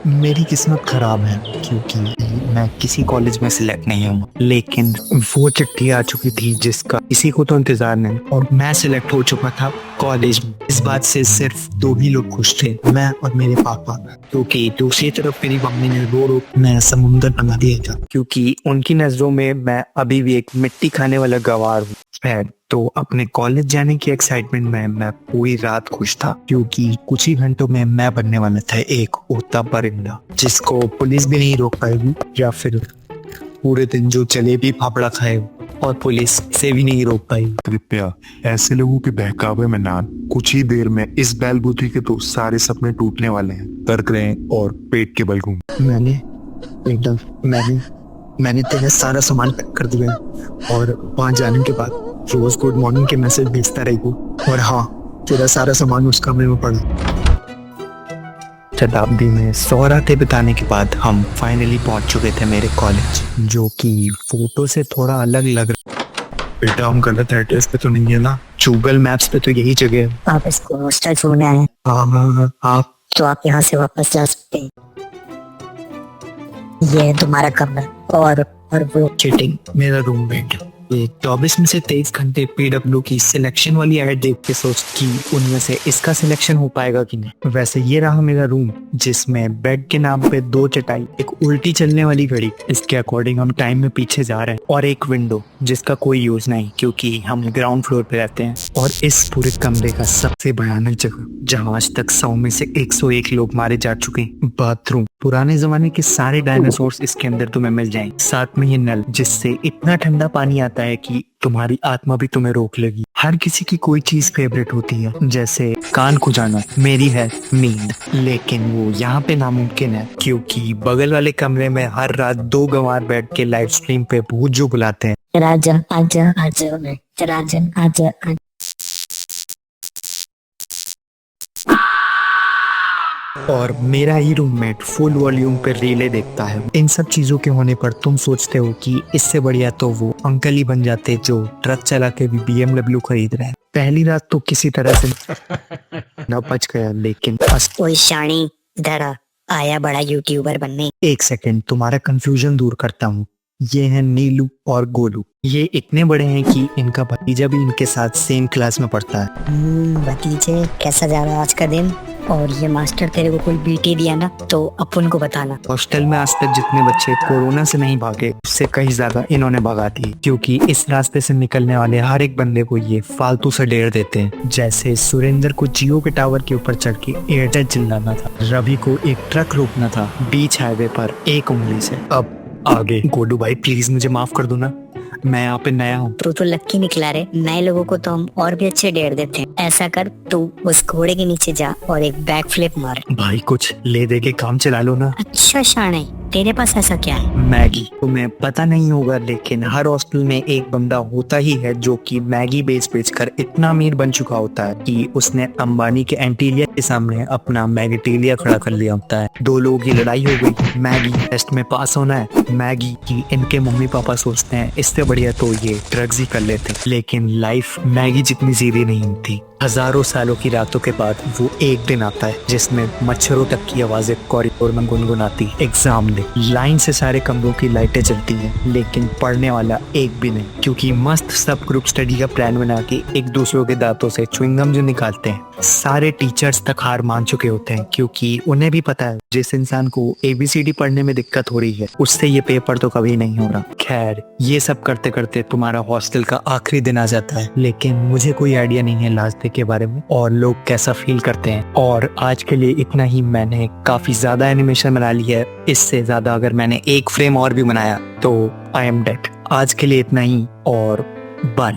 मेरी किस्मत खराब है क्योंकि मैं किसी कॉलेज में सिलेक्ट नहीं हूँ, लेकिन वो चिट्ठी आ चुकी थी जिसका किसी को तो इंतजार नहीं, और मैं सिलेक्ट हो चुका था कॉलेज में। इस बात से सिर्फ दो ही लोग खुश थे, मैं और मेरे पापा, क्योंकि दूसरी तरफ मेरी मम्मी ने रो रो मैं समुंदर बना दिया था, क्योंकि उनकी नजरों में मैं अभी भी एक मिट्टी खाने वाला गवार हूँ। खैर, तो अपने कॉलेज जाने की एक्साइटमेंट में मैं पूरी रात खुश था, क्योंकि कुछ ही घंटों में मैं बनने वाला था एक उड़ता परिंदा जिसको पुलिस भी नहीं रोक पाएगी, या फिर पूरे दिन जो जलेबी फाफड़ा खाए और पुलिस से भी नहीं रोक पाएगी। कृपया ऐसे लोगों के बहकावे में ना, कुछ ही देर में इस बैलबूती के तो सारे सपने टूटने वाले हैं। तर्क रहे और पेट के बल घूम। मैंने तेरा सारा सामान पैक कर दिया है, और वहां जाने के बाद रोज गुड मॉर्निंग के मैसेज भेजता रहेगी। और हाँ, तेरा सारा सामान उस कमरे में पड़ा। शताब्दी में 100 रातें बिताने के बाद हम फाइनली पहुंच चुके थे मेरे कॉलेज, जो कि फोटो से थोड़ा अलग लग रहा। बेटा, हम गलत एड्रेस पे तो नहीं है ना? गूगल मैप्स पे तो यही जगह है। आप इसको हॉस्टल छोड़ने आए हैं, हाँ, आप तो आप यहाँ से वापस जा सकते हैं। ये है तुम्हारा कमरा, और वो चीटिंग मेरा रूममेट। ये 24 में से 23 घंटे पीडब्ल्यू की सिलेक्शन वाली ऐड देख के सोच कि उनमें से इसका सिलेक्शन हो पाएगा कि नहीं। वैसे ये रहा मेरा रूम, जिसमें बेड के नाम पे 2 चटाई, एक उल्टी चलने वाली घड़ी, इसके अकॉर्डिंग हम टाइम में पीछे जा रहे हैं, और एक विंडो जिसका कोई यूज नहीं क्योंकि हम ग्राउंड फ्लोर पे रहते हैं। और इस पूरे कमरे का सबसे भयानक जगह, जहाँ आज तक 100 में से 101 लोग मारे जा चुके हैं, बाथरूम। पुराने जमाने के सारे डायनासोर्स इसके अंदर तुम्हें मिल जाएंगे, साथ में ये नल जिससे इतना ठंडा पानी आता है कि तुम्हारी आत्मा भी तुम्हें रोक लेगी। हर किसी की कोई चीज फेवरेट होती है, जैसे कान खुजाना, मेरी है नींद, लेकिन वो यहाँ पे नामुमकिन है क्योंकि बगल वाले कमरे में हर रात 2 गंवार बैठ के लाइव स्ट्रीम पे भूत जो बुलाते हैं। राजा आजा आजा राजा आजा आजा। और मेरा ही रूममेट फुल वॉल्यूम पे रीले देखता है। इन सब चीजों के होने पर तुम सोचते हो कि इससे बढ़िया तो वो अंकल ही बन जाते जो ट्रक चला के भी BMW खरीद रहे हैं। पहली रात तो किसी तरह से न बच गया, लेकिन ओए शानी, इधर आ, आया बड़ा यूट्यूबर बनने। एक सेकंड, तुम्हारा कंफ्यूजन दूर करता हूँ। ये हैं नीलू और गोलू। ये इतने बड़े हैं कि इनका भतीजा भी इनके साथ सेम क्लास में पढ़ता है। भतीजे, कैसा जा रहा है आज का दिन? और ये मास्टर तेरे को कोई बीटी दिया ना, तो अपन को बताना। हॉस्टल में आज तक जितने बच्चे कोरोना से नहीं भागे, उससे कहीं ज्यादा इन्होंने भगा दी, क्योंकि इस रास्ते से निकलने वाले हर एक बंदे को ये फालतू से डेर देते हैं। जैसे सुरेंद्र को जियो के टावर के ऊपर चढ़ के एयरटेल चिल्लाना था, रवि को एक ट्रक रोकना था बीच हाईवे पर 1 उंगली से। अब आगे गोलू भाई, प्लीज मुझे माफ कर दो ना, मैं यहाँ पे नया हूँ। तो लक्की निकला रे, नए लोगों को तो हम और भी अच्छे डेर देते हैं। ऐसा कर, तू उस घोड़े के नीचे जा और एक बैक फ्लिप मार। भाई, कुछ ले दे के काम चला लो ना। अच्छा शाने, तेरे पास ऐसा क्या है? मैगी। तुम्हें पता नहीं होगा, लेकिन हर हॉस्टल में एक बंदा होता ही है जो कि मैगी बेच कर इतना अमीर बन चुका होता है कि उसने अंबानी के एंटीलिया के सामने अपना मैगीटीलिया खड़ा कर लिया होता है। 2 लोगों की लड़ाई हो गई, मैगी टेस्ट में पास होना है, मैगी की इनके मम्मी पापा सोचते हैं इससे बढ़िया तो ये ड्रग्स ही कर लेते, लेकिन लाइफ मैगी जितनी सीधी नहीं थी। हजारों सालों की रातों के बाद वो एक दिन आता है जिसमें मच्छरों तक की आवाजें कॉरिडोर में गुनगुनाती। एग्जाम डे, लाइन से सारे कमरों की लाइटें जलती हैं, लेकिन पढ़ने वाला एक भी नहीं, क्योंकि मस्त सब ग्रुप स्टडी का प्लान बना के एक दूसरों के दांतों से च्युइंगम जो निकालते हैं। सारे टीचर्स तक हार मान चुके होते हैं, क्योंकि उन्हें भी पता है जिस इंसान को ABCD पढ़ने में दिक्कत हो रही है उससे ये पेपर तो कभी नहीं हो रहा। खैर, ये सब करते करते तुम्हारा हॉस्टल का आखिरी दिन आ जाता है, लेकिन मुझे कोई आइडिया नहीं है लास्ट डे के बारे में और लोग कैसा फील करते हैं। और आज के लिए इतना ही। मैंने काफी ज्यादा एनिमेशन बना ली है, इससे ज्यादा अगर मैंने एक फ्रेम और भी बनाया तो आई एम डेड। आज के लिए इतना ही, और बाय।